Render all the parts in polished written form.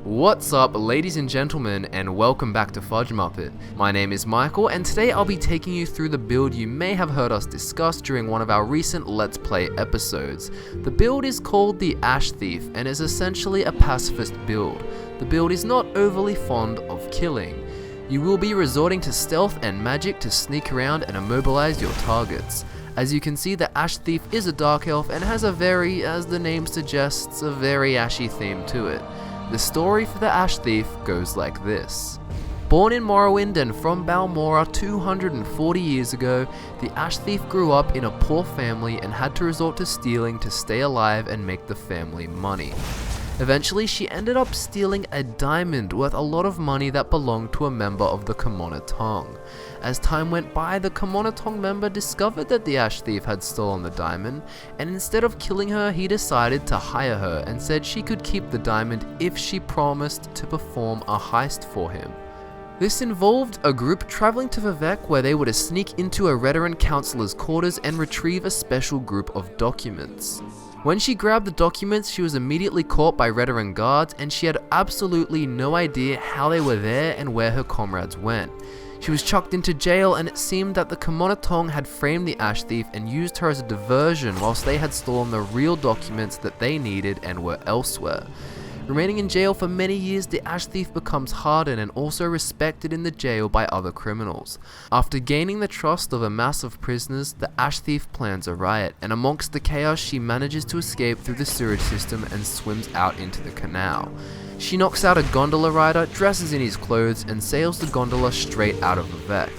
What's up, ladies and gentlemen, and welcome back to FudgeMuppet. My name is Michael, and today I'll be taking you through the build you may have heard us discuss during one of our recent Let's Play episodes. The build is called the Ash Thief and is essentially a pacifist build. The build is not overly fond of killing. You will be resorting to stealth and magic to sneak around and immobilize your targets. As you can see, the Ash Thief is a dark elf and has a very, as the name suggests, a very ashy theme to it. The story for the Ash Thief goes like this. Born in Morrowind and from Balmora 240 years ago, the Ash Thief grew up in a poor family and had to resort to stealing to stay alive and make the family money. Eventually, she ended up stealing a diamond worth a lot of money that belonged to a member of the Commonatong. As time went by, the Commonatong member discovered that the Ash Thief had stolen the diamond, and instead of killing her, he decided to hire her and said she could keep the diamond if she promised to perform a heist for him. This involved a group traveling to Vivec where they were to sneak into a Redoran councillor's quarters and retrieve a special group of documents. When she grabbed the documents, she was immediately caught by Redoran guards, and she had absolutely no idea how they were there and where her comrades went. She was chucked into jail, and it seemed that the Commonatong had framed the Ash Thief and used her as a diversion whilst they had stolen the real documents that they needed and were elsewhere. Remaining in jail for many years, the Ash Thief becomes hardened and also respected in the jail by other criminals. After gaining the trust of a mass of prisoners, the Ash Thief plans a riot, and amongst the chaos she manages to escape through the sewage system and swims out into the canal. She knocks out a gondola rider, dresses in his clothes, and sails the gondola straight out of Vivec.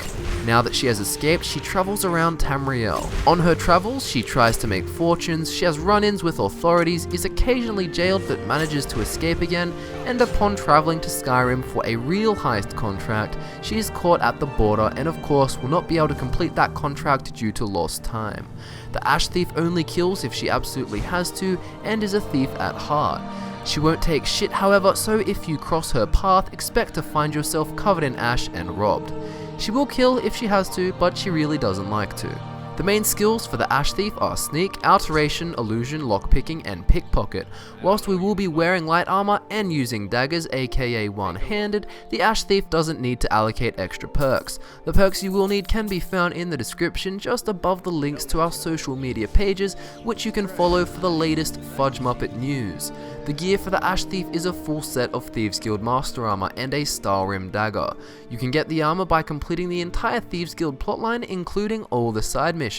Now that she has escaped, she travels around Tamriel. On her travels, she tries to make fortunes, she has run-ins with authorities, is occasionally jailed but manages to escape again, and upon traveling to Skyrim for a real heist contract, she is caught at the border and of course will not be able to complete that contract due to lost time. The Ash Thief only kills if she absolutely has to, and is a thief at heart. She won't take shit, however, so if you cross her path, expect to find yourself covered in ash and robbed. She will kill if she has to, but she really doesn't like to. The main skills for the Ash Thief are Sneak, Alteration, Illusion, Lockpicking, and Pickpocket. Whilst we will be wearing light armor and using daggers, aka one-handed, the Ash Thief doesn't need to allocate extra perks. The perks you will need can be found in the description just above the links to our social media pages, which you can follow for the latest FudgeMuppet news. The gear for the Ash Thief is a full set of Thieves Guild Master Armor and a Star Rim Dagger. You can get the armor by completing the entire Thieves Guild plotline, including all the side missions.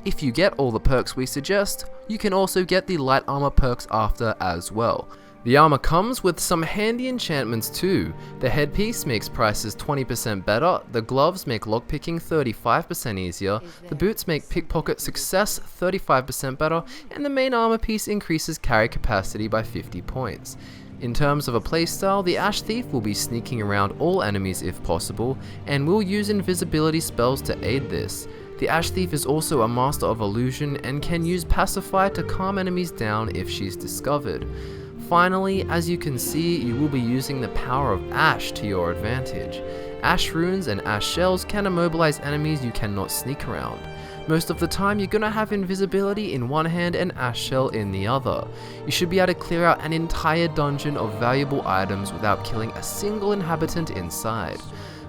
If you get all the perks we suggest, you can also get the light armor perks after as well. The armor comes with some handy enchantments too. The headpiece makes prices 20% better, the gloves make lockpicking 35% easier, the boots make pickpocket success 35% better, and the main armor piece increases carry capacity by 50 points. In terms of a playstyle, the Ash Thief will be sneaking around all enemies if possible, and will use invisibility spells to aid this. The Ash Thief is also a master of illusion and can use Pacify to calm enemies down if she's discovered. Finally, as you can see, you will be using the power of Ash to your advantage. Ash runes and Ash shells can immobilize enemies you cannot sneak around. Most of the time you're gonna have invisibility in one hand and Ash shell in the other. You should be able to clear out an entire dungeon of valuable items without killing a single inhabitant inside.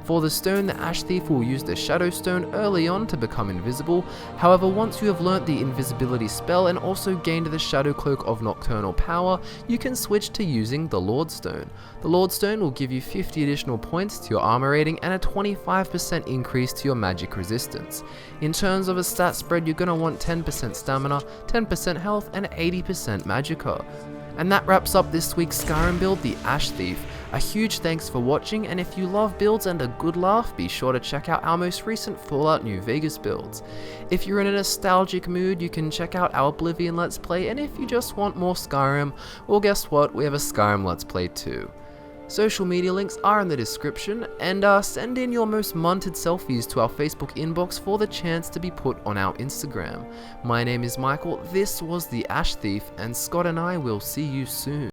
For the stone, the Ash Thief will use the Shadow Stone early on to become invisible. However, once you have learnt the invisibility spell and also gained the Shadow Cloak of Nocturnal Power, you can switch to using the Lord Stone. The Lord Stone will give you 50 additional points to your armor rating and a 25% increase to your magic resistance. In terms of a stat spread, you're going to want 10% stamina, 10% health, and 80% magicka. And that wraps up this week's Skyrim build, the Ash Thief. A huge thanks for watching, and if you love builds and a good laugh, be sure to check out our most recent Fallout New Vegas builds. If you're in a nostalgic mood, you can check out our Oblivion Let's Play, and if you just want more Skyrim, well guess what, we have a Skyrim Let's Play too. Social media links are in the description, and send in your most munted selfies to our Facebook inbox for the chance to be put on our Instagram. My name is Michael, this was the Ash Thief, and Scott and I will see you soon.